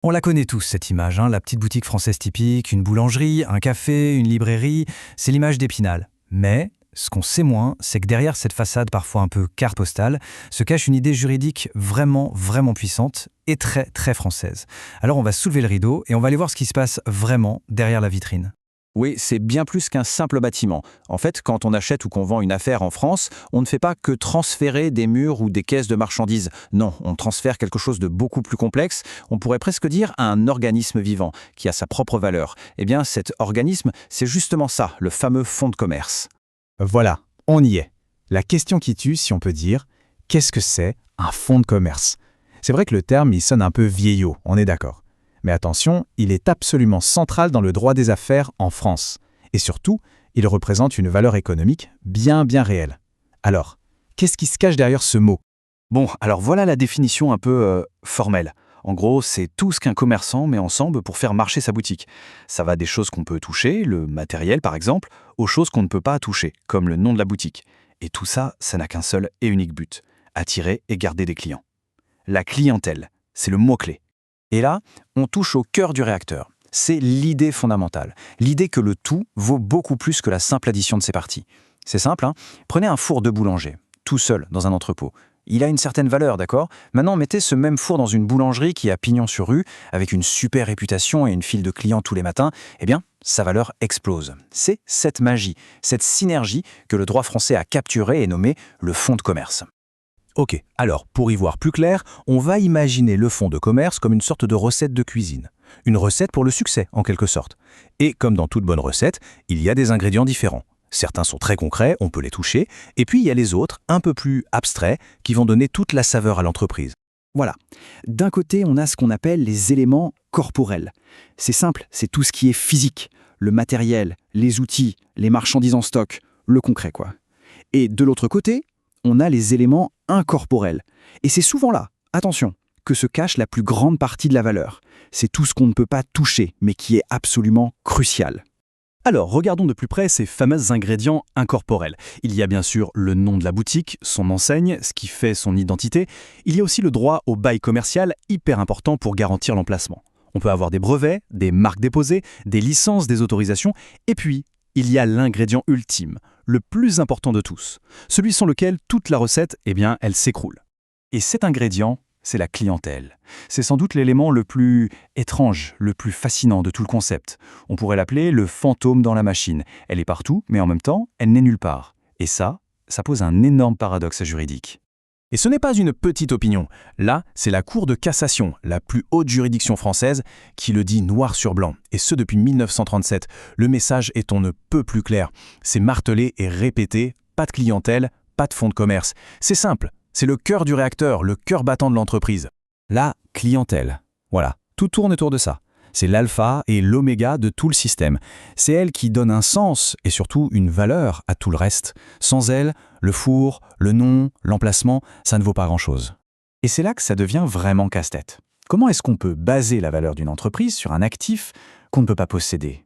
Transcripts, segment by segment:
On la connaît tous, cette image, hein, la petite boutique française typique, une boulangerie, un café, une librairie, c'est l'image d'Épinal. Mais ce qu'on sait moins, c'est que derrière cette façade parfois un peu carte postale, se cache une idée juridique vraiment, vraiment puissante et très, très française. Alors on va soulever le rideau et on va aller voir ce qui se passe vraiment derrière la vitrine. Oui, c'est bien plus qu'un simple bâtiment. En fait, quand on achète ou qu'on vend une affaire en France, on ne fait pas que transférer des murs ou des caisses de marchandises. Non, on transfère quelque chose de beaucoup plus complexe, on pourrait presque dire un organisme vivant, qui a sa propre valeur. Eh bien, cet organisme, c'est justement ça, le fameux fonds de commerce. Voilà, on y est. La question qui tue, si on peut dire, qu'est-ce que c'est un fonds de commerce? C'est vrai que le terme, il sonne un peu vieillot, on est d'accord. Mais attention, il est absolument central dans le droit des affaires en France. Et surtout, il représente une valeur économique bien réelle. Alors, qu'est-ce qui se cache derrière ce mot? Bon, alors voilà la définition un peu formelle. En gros, c'est tout ce qu'un commerçant met ensemble pour faire marcher sa boutique. Ça va des choses qu'on peut toucher, le matériel par exemple, aux choses qu'on ne peut pas toucher, comme le nom de la boutique. Et tout ça, ça n'a qu'un seul et unique but, attirer et garder des clients. La clientèle, c'est le mot-clé. Et là, on touche au cœur du réacteur. C'est l'idée fondamentale, l'idée que le tout vaut beaucoup plus que la simple addition de ses parties. C'est simple, hein. Prenez un four de boulanger, tout seul, dans un entrepôt. Il a une certaine valeur, d'accord? Maintenant, mettez ce même four dans une boulangerie qui a pignon sur rue, avec une super réputation et une file de clients tous les matins, eh bien, sa valeur explose. C'est cette magie, cette synergie que le droit français a capturée et nommée le fonds de commerce. Ok, alors, pour y voir plus clair, on va imaginer le fonds de commerce comme une sorte de recette de cuisine. Une recette pour le succès, en quelque sorte. Et comme dans toute bonne recette, il y a des ingrédients différents. Certains sont très concrets, on peut les toucher, et puis il y a les autres, un peu plus abstraits, qui vont donner toute la saveur à l'entreprise. Voilà. D'un côté, on a ce qu'on appelle les éléments corporels. C'est simple, c'est tout ce qui est physique, le matériel, les outils, les marchandises en stock, le concret quoi. Et de l'autre côté, on a les éléments incorporels. Et c'est souvent là, attention, que se cache la plus grande partie de la valeur. C'est tout ce qu'on ne peut pas toucher, mais qui est absolument crucial. Alors, regardons de plus près ces fameux ingrédients incorporels. Il y a bien sûr le nom de la boutique, son enseigne, ce qui fait son identité. Il y a aussi le droit au bail commercial, hyper important pour garantir l'emplacement. On peut avoir des brevets, des marques déposées, des licences, des autorisations, et puis, il y a l'ingrédient ultime, le plus important de tous, celui sans lequel toute la recette, eh bien, elle s'écroule. Et cet ingrédient, c'est la clientèle. C'est sans doute l'élément le plus étrange, le plus fascinant de tout le concept. On pourrait l'appeler le fantôme dans la machine. Elle est partout, mais en même temps, elle n'est nulle part. Et ça pose un énorme paradoxe juridique. Et ce n'est pas une petite opinion. Là, c'est la Cour de cassation, la plus haute juridiction française, qui le dit noir sur blanc. Et ce depuis 1937. Le message est on ne peut plus clair. C'est martelé et répété, pas de clientèle, pas de fonds de commerce. C'est simple, c'est le cœur du réacteur, le cœur battant de l'entreprise. La clientèle. Voilà, tout tourne autour de ça. C'est l'alpha et l'oméga de tout le système. C'est elle qui donne un sens et surtout une valeur à tout le reste. Sans elle, le four, le nom, l'emplacement, ça ne vaut pas grand-chose. Et c'est là que ça devient vraiment casse-tête. Comment est-ce qu'on peut baser la valeur d'une entreprise sur un actif qu'on ne peut pas posséder?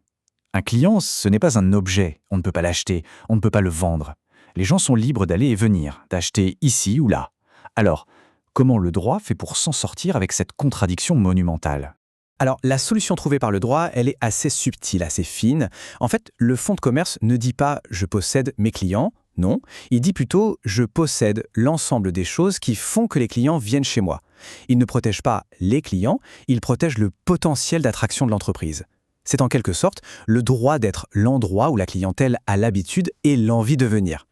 Un client, ce n'est pas un objet, on ne peut pas l'acheter, on ne peut pas le vendre. Les gens sont libres d'aller et venir, d'acheter ici ou là. Alors, comment le droit fait pour s'en sortir avec cette contradiction monumentale? Alors, la solution trouvée par le droit, elle est assez subtile, assez fine. En fait, le fonds de commerce ne dit pas « je possède mes clients », non. Il dit plutôt « je possède l'ensemble des choses qui font que les clients viennent chez moi ». Il ne protège pas les clients, il protège le potentiel d'attraction de l'entreprise. C'est en quelque sorte le droit d'être l'endroit où la clientèle a l'habitude et l'envie de venir.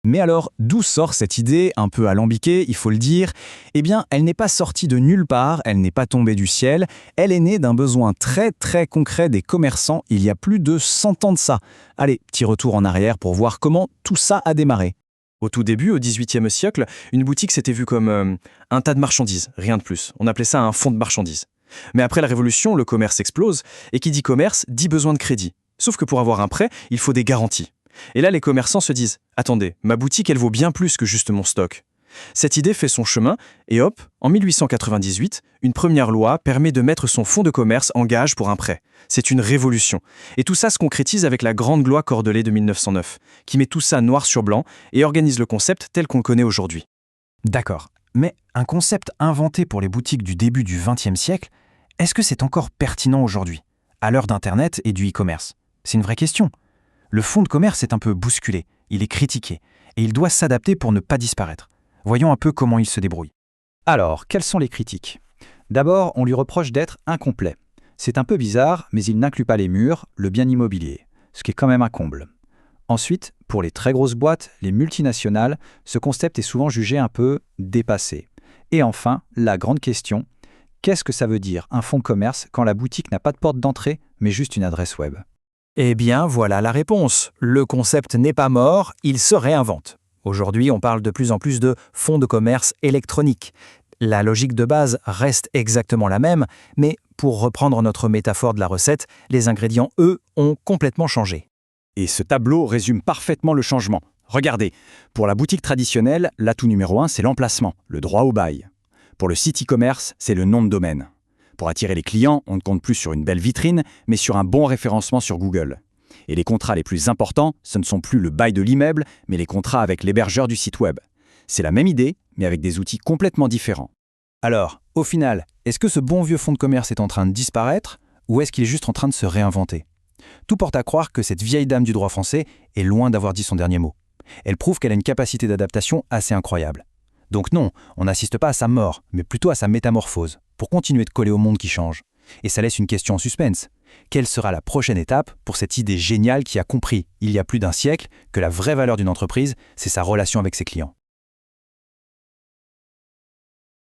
Mais alors, d'où sort cette idée un peu alambiquée, il faut le dire? Eh bien, elle n'est pas sortie de nulle part, elle n'est pas tombée du ciel, elle est née d'un besoin très concret des commerçants il y a plus de 100 ans de ça. Allez, petit retour en arrière pour voir comment tout ça a démarré. Au tout début, au XVIIIe siècle, une boutique s'était vue comme un tas de marchandises, rien de plus. On appelait ça un fonds de marchandises. Mais après la Révolution, le commerce explose, et qui dit commerce dit besoin de crédit. Sauf que pour avoir un prêt, il faut des garanties. Et là, les commerçants se disent « Attendez, ma boutique, elle vaut bien plus que juste mon stock ». Cette idée fait son chemin, et hop, en 1898, une première loi permet de mettre son fonds de commerce en gage pour un prêt. C'est une révolution. Et tout ça se concrétise avec la grande loi Cordelet de 1909, qui met tout ça noir sur blanc et organise le concept tel qu'on le connaît aujourd'hui. D'accord, mais un concept inventé pour les boutiques du début du XXe siècle, est-ce que c'est encore pertinent aujourd'hui, à l'heure d'Internet et du e-commerce? C'est une vraie question. Le fonds de commerce est un peu bousculé, il est critiqué, et il doit s'adapter pour ne pas disparaître. Voyons un peu comment il se débrouille. Alors, quelles sont les critiques? D'abord, on lui reproche d'être incomplet. C'est un peu bizarre, mais il n'inclut pas les murs, le bien immobilier, ce qui est quand même un comble. Ensuite, pour les très grosses boîtes, les multinationales, ce concept est souvent jugé un peu dépassé. Et enfin, la grande question, qu'est-ce que ça veut dire un fonds de commerce quand la boutique n'a pas de porte d'entrée, mais juste une adresse web? Eh bien, voilà la réponse. Le concept n'est pas mort, il se réinvente. Aujourd'hui, on parle de plus en plus de fonds de commerce électroniques. La logique de base reste exactement la même, mais pour reprendre notre métaphore de la recette, les ingrédients, eux, ont complètement changé. Et ce tableau résume parfaitement le changement. Regardez, pour la boutique traditionnelle, l'atout numéro 1, c'est l'emplacement, le droit au bail. Pour le site e-commerce, c'est le nom de domaine. Pour attirer les clients, on ne compte plus sur une belle vitrine, mais sur un bon référencement sur Google. Et les contrats les plus importants, ce ne sont plus le bail de l'immeuble, mais les contrats avec l'hébergeur du site web. C'est la même idée, mais avec des outils complètement différents. Alors, au final, est-ce que ce bon vieux fonds de commerce est en train de disparaître, ou est-ce qu'il est juste en train de se réinventer? Tout porte à croire que cette vieille dame du droit français est loin d'avoir dit son dernier mot. Elle prouve qu'elle a une capacité d'adaptation assez incroyable. Donc non, on n'assiste pas à sa mort, mais plutôt à sa métamorphose, pour continuer de coller au monde qui change. Et ça laisse une question en suspense. Quelle sera la prochaine étape pour cette idée géniale qui a compris, il y a plus d'un siècle, que la vraie valeur d'une entreprise, c'est sa relation avec ses clients?